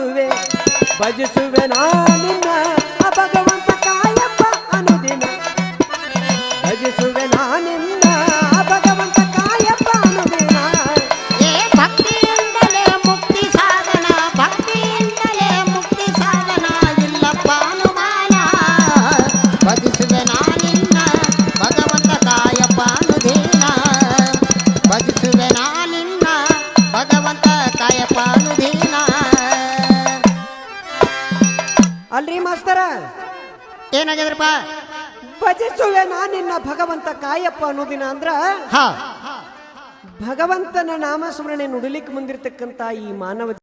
ಭಜಿಸುವೆ ಭಜಿಸುವೆ ನಾನಿನ್ನ ಆ ಭಗವಂತ ಕಾಯಪ್ಪ ಅನುದಿನ ಭಜಿಸುವೆ ನಾನಿನ್ನ ಆ ಭಗವಂತ ಕಾಯಪ್ಪ ಅನುದಿನ ಏ ಭಕ್ತಿಯಿಂದಲೇ ಮುಕ್ತಿ ಸಾಧನ ಭಕ್ತಿಯಿಂದಲೇ ಮುಕ್ತಿ ಸಾಧನ ಇಲ್ಲಪ್ಪ ಅನುಮಾನ ಭಜಿಸುವೆ ನಾನಿನ್ನ ಭಗವಂತ ಕಾಯಪ್ಪ ಅನುದಿನ ಭಜಿಸುವೆ ನಾನಿನ್ನ ಭಗವಂತ ಕಾಯಪ್ಪ ಅನುದಿನ. ಅಲ್ರಿ ಮಾಸ್ತರ ಏನಾಗ್ಯದ್ರಪ್ಪ? ಭಜಿಸುವೆ ನಾನಿನ್ನ ಭಗವಂತ ಕಾಯಪ್ಪ ಅನ್ನೋದಿನ ಅಂದ್ರ ಹಾ ಭಗವಂತನ ನಾಮಸ್ಮರಣೆ ನುಡಿಲಿಕ್ಕೆ ಮುಂದಿರ್ತಕ್ಕಂಥ ಈ ಮಾನವ